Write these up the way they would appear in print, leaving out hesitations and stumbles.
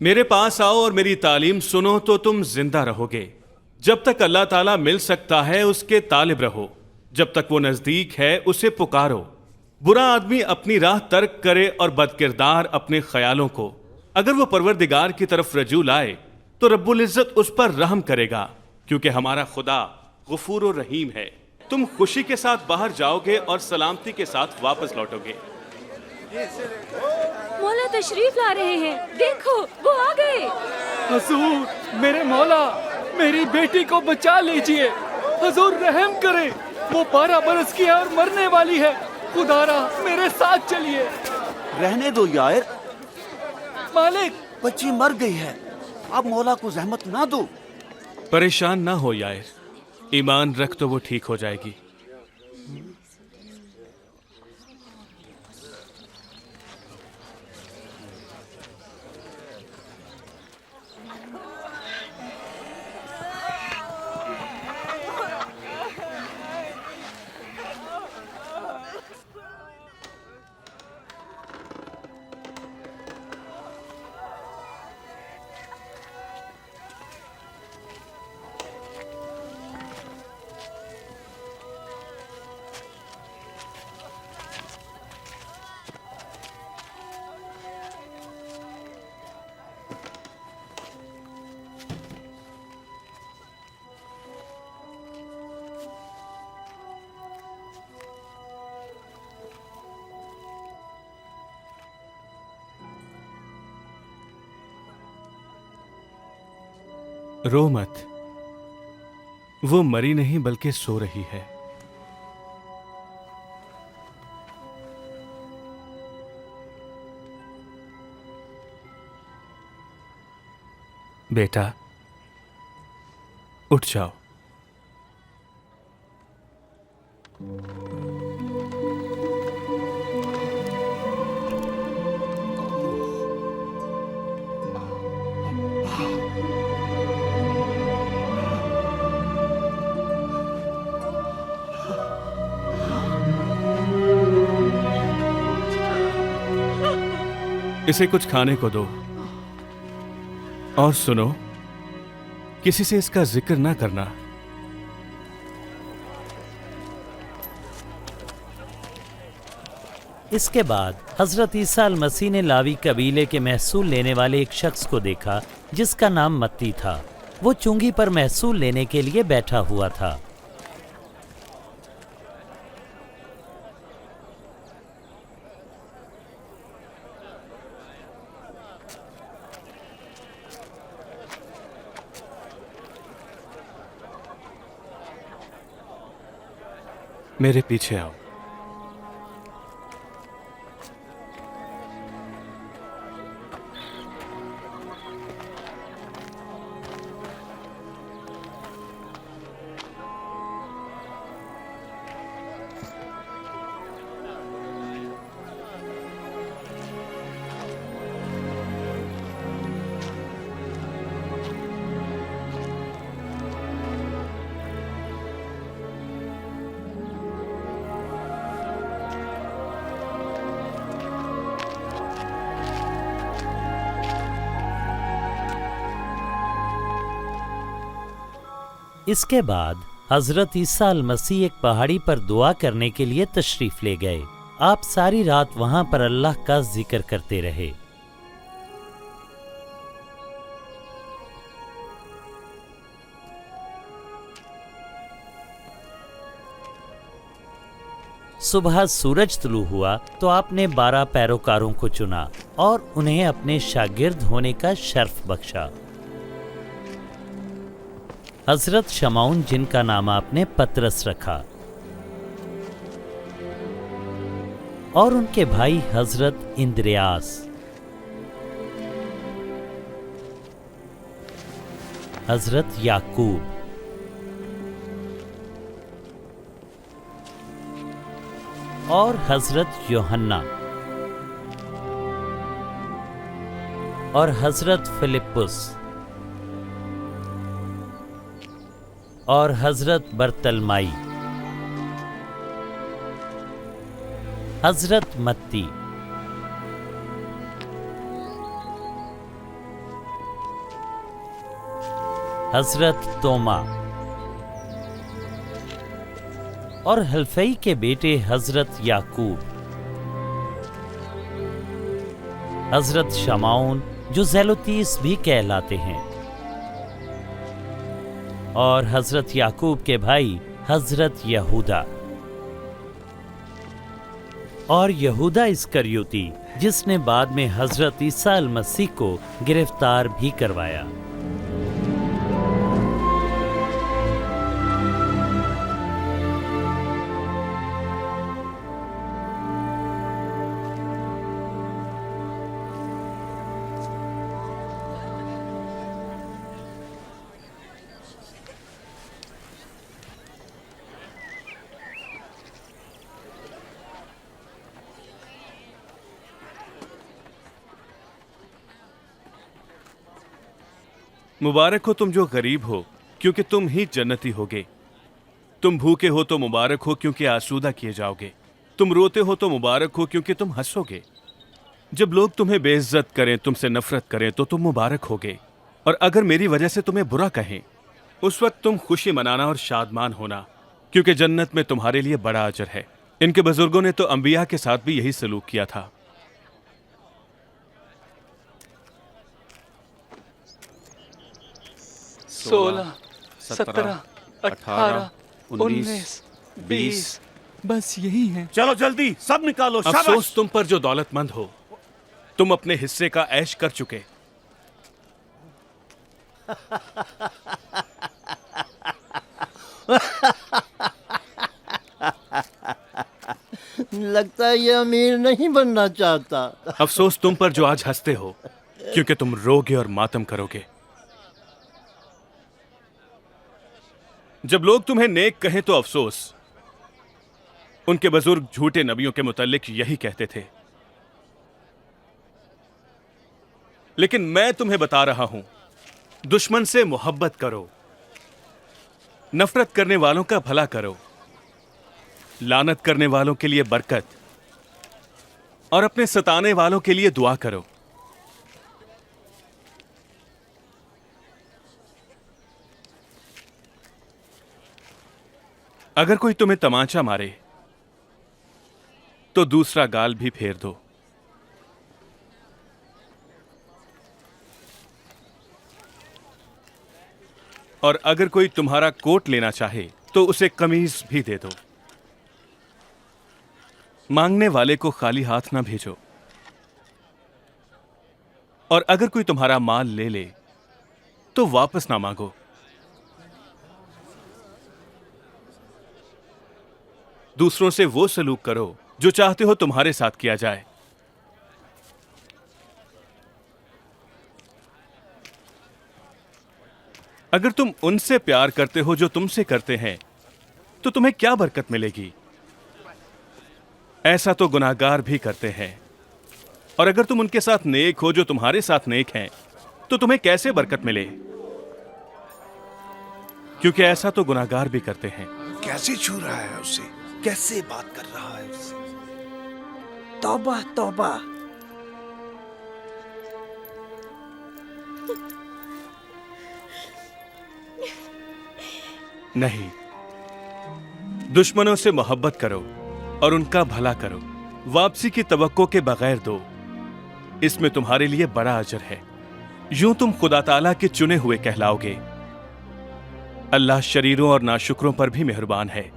मेरे पास आओ और मेरी तालीम सुनो तो तुम जिंदा रहोगे। जब तक अल्लाह ताला मिल सकता है उसके तालिब रहो, जब तक वो नजदीक है उसे पुकारो। बुरा आदमी अपनी राह तर्क करे और बदकिरदार अपने ख्यालों को। अगर वो परवरदिगार की तरफ रजू लाए तो रब्बुल इज्जत उस पर रहम करेगा, क्योंकि हमारा खुदा गफूर और रहीम है। तुम खुशी के साथ बाहर जाओगे और सलामती के साथ वापस लौटोगे। मौला तशरीफ ला रहे हैं, देखो वो आ गए। हुजूर, मेरे मौला, मेरी बेटी को बचा लीजिए। हुजूर रहम करें, वो 12 बरस की है और मरने वाली है। खुदारा मेरे साथ चलिए। रहने दो यार, मालिक। बच्ची मर गई है, अब मौला को जहमत ना दो। परेशान ना हो यार, ईमान रख तो वो ठीक हो जाएगी। रो मत, वो मरी नहीं बल्कि सो रही है। बेटा उठ जाओ। इसे कुछ खाने को दो और सुनो, किसी से इसका जिक्र ना करना। इसके बाद हजरत ईसा अल मसीह ने लावी कबीले के महसूल लेने वाले एक शख्स को देखा जिसका नाम मत्ती था। वो चुंगी पर महसूल लेने के लिए बैठा हुआ था। मेरे पीछे आओ। इसके बाद हजरत ईसा अल मसीह एक पहाड़ी पर दुआ करने के लिए तशरीफ ले गए। आप सारी रात वहां पर अल्लाह का जिक्र करते रहे। सुबह सूरज तुलू हुआ तो आपने 12 पैरोकारों को चुना और उन्हें अपने शागिर्द होने का शर्फ बख्शा। हजरत शमाउन, जिनका नाम आपने पतरस रखा, और उनके भाई हजरत इंद्रियास, हजरत याकूब, और हजरत यूहन्ना, और हजरत फिलिप्पुस, और हजरत बर्तलमाई, हजरत मत्ती, हजरत तोमा और हल्फई के बेटे हजरत याकूब, हजरत शमाउन जो ज़ैलोतीस भी कहलाते हैं, और हजरत याकूब के भाई हजरत यहूदा, और यहूदा इस्करियोती जिसने बाद में हजरत ईसा अल मसीह को गिरफ्तार भी करवाया। मुबारक हो तुम जो गरीब हो, क्योंकि तुम ही जन्नती होगे। तुम भूखे हो तो मुबारक हो, क्योंकि आसूदा किए जाओगे। तुम रोते हो तो मुबारक हो, क्योंकि तुम हंसोगे। जब लोग तुम्हें बेइज्जत करें, तुमसे नफरत करें, तो तुम मुबारक होगे। और अगर मेरी वजह से तुम्हें बुरा कहें, उस वक्त तुम खुशी मनाना और शादमान होना, क्योंकि जन्नत में तुम्हारे लिए बड़ा अजर है। इनके बुजुर्गों ने तो अंबिया के साथ भी यही सलूक किया था। 16, 17, 18, 19, 20 बस यही है। चलो जल्दी सब निकालो। शाबाश। अफसोस तुम पर जो दौलतमंद हो, तुम अपने हिस्से का ऐश कर चुके। लगता है ये अमीर नहीं बनना चाहता। अफसोस तुम पर जो आज हंसते हो, क्योंकि तुम रोगे और मातम करोगे। जब लोग तुम्हें नेक कहें तो अफसोस, उनके बुजुर्ग झूठे नबियों के मुतालिक यही कहते थे। लेकिन मैं तुम्हें बता रहा हूं, दुश्मन से मोहब्बत करो, नफरत करने वालों का भला करो, लानत करने वालों के लिए बरकत और अपने सताने वालों के लिए दुआ करो। अगर कोई तुम्हें तमाचा मारे तो दूसरा गाल भी फेर दो। और अगर कोई तुम्हारा कोट लेना चाहे तो उसे कमीज भी दे दो। मांगने वाले को खाली हाथ ना भेजो। और अगर कोई तुम्हारा माल ले ले तो वापस ना मांगो। दूसरों से वो सलूक करो जो चाहते हो तुम्हारे साथ किया जाए। अगर तुम उनसे प्यार करते हो जो तुमसे करते हैं, तो तुम्हें क्या बरकत मिलेगी? ऐसा तो गुनाहगार भी करते हैं। और अगर तुम उनके साथ नेक हो जो तुम्हारे साथ नेक हैं, तो तुम्हें कैसे बरकत मिले? क्योंकि ऐसा तो गुनाहगार भी करते हैं। कैसे छू रहा है उसे, कैसे बात कर रहा है उससे। तौबा तौबा। नहीं, दुश्मनों से मोहब्बत करो और उनका भला करो। वापसी की तवक्को के बगैर दो, इसमें तुम्हारे लिए बड़ा अजर है। यूं तुम खुदा ताला के चुने हुए कहलाओगे। अल्लाह शरीरों और नाशुक्रों पर भी मेहरबान है।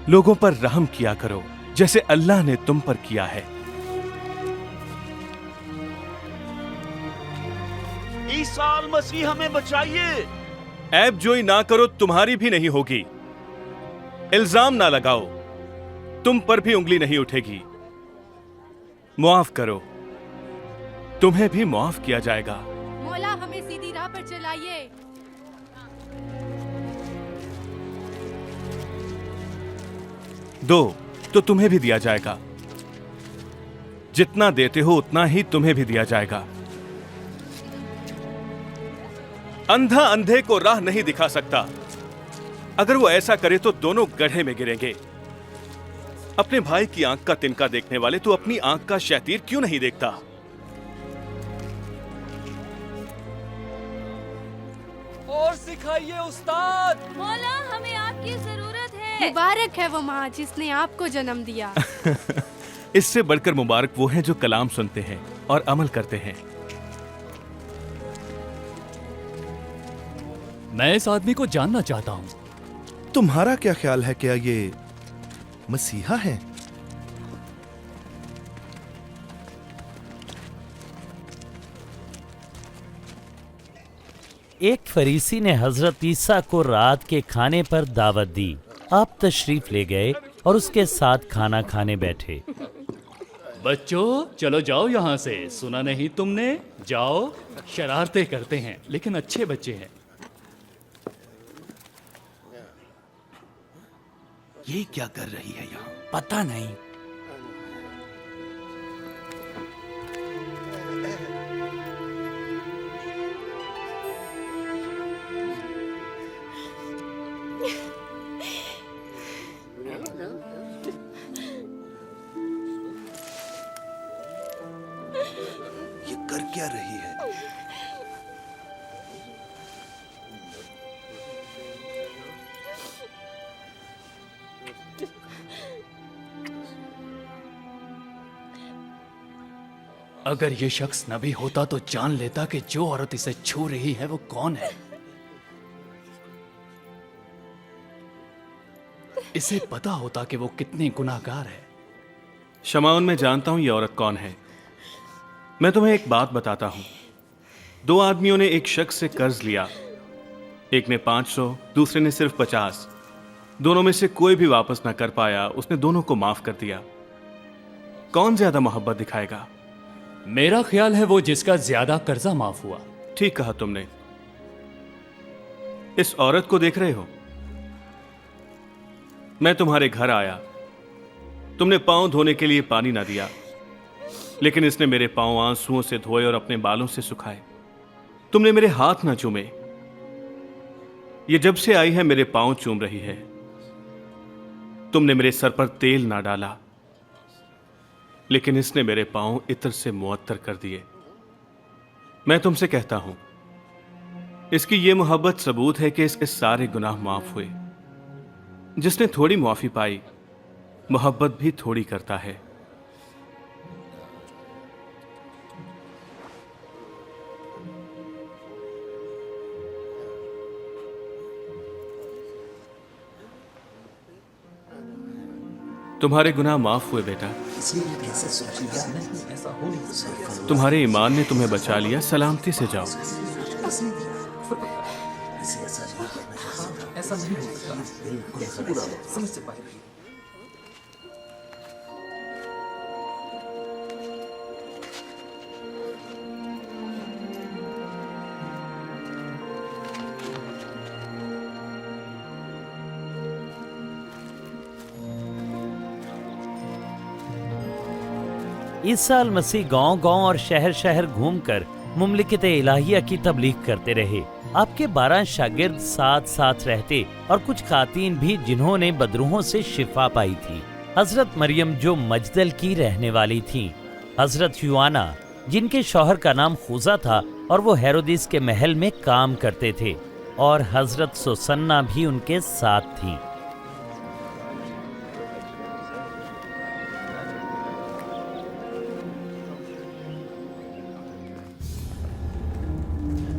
लोगों पर रहम किया करो जैसे अल्लाह ने तुम पर किया है। ईसा मसीह हमें बचाइए। ऐब जोई ना करो, तुम्हारी भी नहीं होगी। इल्जाम ना लगाओ, तुम पर भी उंगली नहीं उठेगी। मुआफ करो, तुम्हें भी मुआफ किया जाएगा। मौला हमें सीधी राह पर चलाइए। दो तो तुम्हें भी दिया जाएगा। जितना देते हो उतना ही तुम्हें भी दिया जाएगा। अंधा अंधे को राह नहीं दिखा सकता। अगर वो ऐसा करे तो दोनों गड्ढे में गिरेंगे। अपने भाई की आंख का तिनका देखने वाले तो अपनी आंख का शैतीर क्यों नहीं देखता? और सिखाइए उस्ताद। मौला, हमें आपकी जरूरत है। मुबारक है वो माँ जिसने आपको जन्म दिया। इससे बढ़कर मुबारक वो हैं जो कलाम सुनते हैं और अमल करते हैं। मैं इस आदमी को जानना चाहता हूँ। तुम्हारा क्या ख्याल है, क्या ये मसीहा है? एक फरीसी ने हजरत ईसा को रात के खाने पर दावत दी। आप तशरीफ ले गए और उसके साथ खाना खाने बैठे। बच्चों, चलो जाओ यहाँ से। सुना नहीं तुमने? जाओ। शरारतें करते हैं लेकिन अच्छे बच्चे हैं। ये क्या कर रही है यहाँ? पता नहीं। ये कर क्या रही है? अगर ये शख्स नबी होता तो जान लेता कि जो औरत इसे छू रही है वो कौन है। इसे पता होता कि वो कितनी गुनाहगार है। शमाउन, मैं जानता हूं ये औरत कौन है। मैं तुम्हें एक बात बताता हूं। दो आदमियों ने एक शख्स से कर्ज लिया। एक ने 500, दूसरे ने सिर्फ 50। दोनों में से कोई भी वापस ना कर पाया। उसने दोनों को माफ कर दिया। कौन ज्यादा मोहब्बत दिखाएगा? मेरा ख्याल है वो जिसका ज्यादा कर्जा माफ हुआ। ठीक कहा तुमने। इस औरत को देख रहे हो? मैं तुम्हारे घर आया, तुमने पांव धोने के लिए पानी ना दिया, लेकिन इसने मेरे पांव आंसुओं से धोए और अपने बालों से सुखाए। तुमने मेरे हाथ ना चूमे। ये जब से आई है मेरे पांव चूम रही है। तुमने मेरे सर पर तेल ना डाला, लेकिन इसने मेरे पांव इत्र से मुअत्तर कर दिए। मैं तुमसे कहता हूं, इसकी यह मोहब्बत सबूत है कि इसके सारे गुनाह माफ हुए। जिसने थोड़ी मुआफी पाई, मोहब्बत भी थोड़ी करता है। तुम्हारे गुनाह माफ हुए बेटा। तुम्हारे ईमान ने तुम्हें बचा लिया। सलामती से जाओ। ईसा अल मसीह गांव-गांव और शहर-शहर घूमकर मुमलिकत इलाहिया की तबलीग करते रहे। आपके 12 शागिर्द साथ साथ रहते और कुछ खातीन भी जिन्होंने बदरूहों से शिफा पाई थी। हजरत मरियम जो मजदल की रहने वाली थी, हजरत यूआना जिनके शौहर का नाम खुजा था और वो हेरोदिस के महल में काम करते थे, और हजरत सुसन्ना भी उनके साथ थी।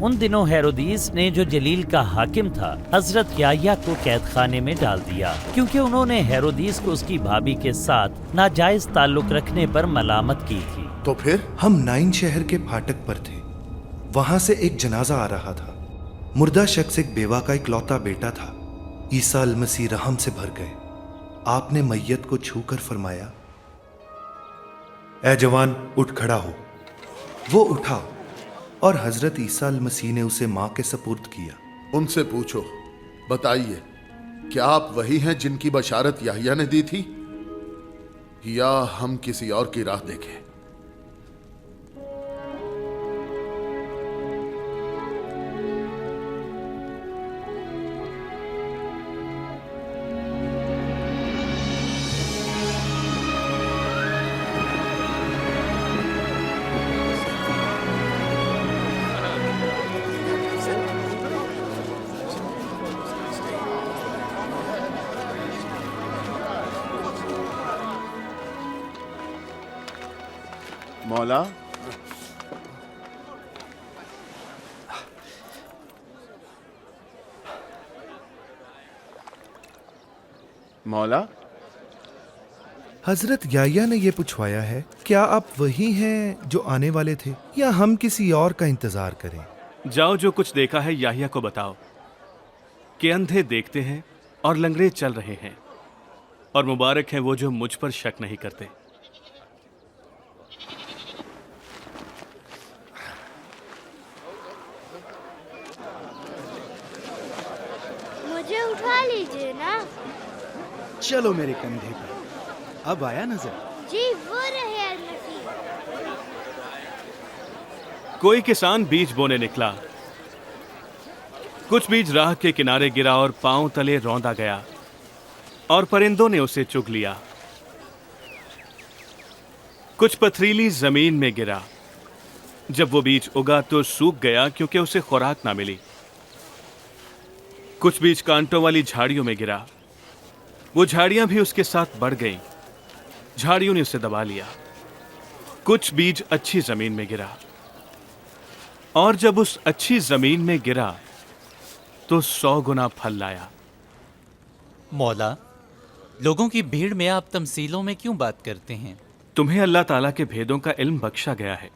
उन दिनों हेरोदीस ने, जो जलील का हाकिम था, हजरत याह्या को कैद खाने में डाल दिया, क्योंकि उन्होंने हेरोदीस को उसकी भाभी के साथ नाजायज ताल्लुक रखने पर मलामत की थी। तो फिर हम नाइन शहर के फाटक पर थे। वहां से एक जनाजा आ रहा था। मुर्दा शख्स एक बेवा का इकलौता बेटा था। ईसा अल मसीह रहम से भर गए। आपने मैयत को छूकर फरमाया, ए जवान, उठ खड़ा हो। वो उठा और हजरत ईसा अल मसीह ने उसे माँ के सपुर्द किया। उनसे पूछो, बताइए, क्या आप वही हैं जिनकी बशारत याहिया ने दी थी, या हम किसी और की राह देखें? मौला, मौला, हजरत याह्या ने यह पूछवाया है, क्या आप वही हैं जो आने वाले थे या हम किसी और का इंतजार करें? जाओ, जो कुछ देखा है याहिया को बताओ कि अंधे देखते हैं और लंगड़े चल रहे हैं, और मुबारक हैं वो जो मुझ पर शक नहीं करते। मुझे उठा लीजिए ना। चलो मेरे कंधे पर। अब आया नजर? जी वो रहे अल-मसीह। कोई किसान बीज बोने निकला। कुछ बीज राह के किनारे गिरा और पांव तले रौंदा गया, और परिंदों ने उसे चुग लिया। कुछ पथरीली जमीन में गिरा। जब वो बीज उगा तो सूख गया क्योंकि उसे खुराक ना मिली। कुछ बीज कांटों वाली झाड़ियों में गिरा। वो झाड़ियां भी उसके साथ बढ़ गईं। झाड़ियों ने उसे दबा लिया। कुछ बीज अच्छी जमीन में गिरा, और जब उस अच्छी जमीन में गिरा तो 100 गुना फल लाया। मौला, लोगों की भीड़ में आप तमसीलों में क्यों बात करते हैं? तुम्हें अल्लाह ताला के भेदों का इल्म बख्शा गया है,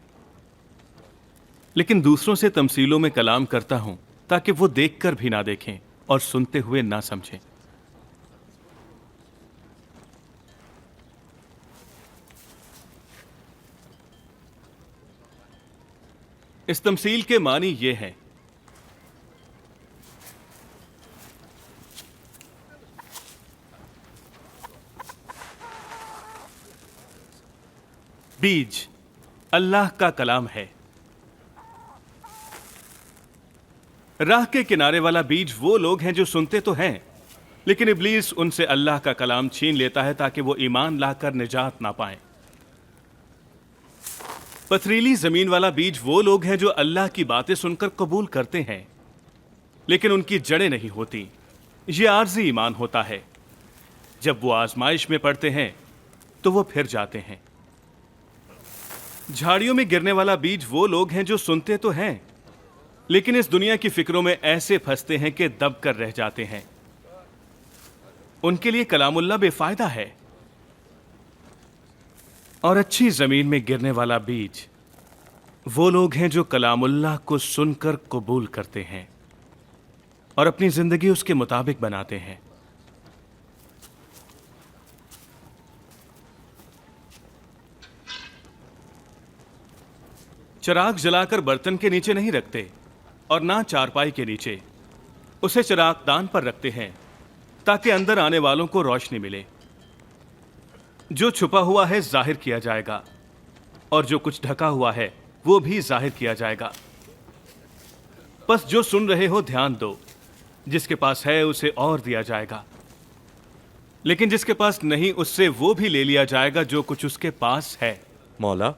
लेकिन दूसरों से तमसीलों में कलाम करता हूं ताकि वो देखकर भी ना देखें और सुनते हुए ना समझें। इस तमसील के मानी ये हैं, बीज अल्लाह का कलाम है। राह के किनारे वाला बीज वो लोग हैं जो सुनते तो हैं, लेकिन इब्लीस उनसे अल्लाह का कलाम छीन लेता है ताकि वो ईमान लाकर निजात ना पाएं। पथरीली जमीन वाला बीज वो लोग हैं जो अल्लाह की बातें सुनकर कबूल करते हैं, लेकिन उनकी जड़ें नहीं होती। ये आर्जी ईमान होता है। जब वो आजमाइश में पड़ते हैं तो वो फिर जाते हैं। झाड़ियों में गिरने वाला बीज वो लोग हैं जो सुनते तो हैं, लेकिन इस दुनिया की फिक्रों में ऐसे फंसते हैं कि दब कर रह जाते हैं। उनके लिए कलामुल्लाह बेफायदा है। और अच्छी जमीन में गिरने वाला बीज वो लोग हैं जो कलामुल्लाह को सुनकर कबूल करते हैं और अपनी जिंदगी उसके मुताबिक बनाते हैं। चिराग जलाकर बर्तन के नीचे नहीं रखते और ना चारपाई के नीचे। उसे चिरागदान पर रखते हैं ताकि अंदर आने वालों को रोशनी मिले। जो छुपा हुआ है जाहिर किया जाएगा, और जो कुछ ढका हुआ है वो भी जाहिर किया जाएगा। बस जो सुन रहे हो ध्यान दो। जिसके पास है उसे और दिया जाएगा, लेकिन जिसके पास नहीं उससे वो भी ले लिया जाएगा जो कुछ उसके पास है। मौला,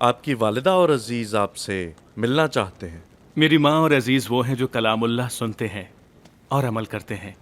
आपकी वालिदा और अजीज आपसे मिलना चाहते हैं। मेरी माँ और अजीज वो हैं जो कलामुल्लाह सुनते हैं और अमल करते हैं।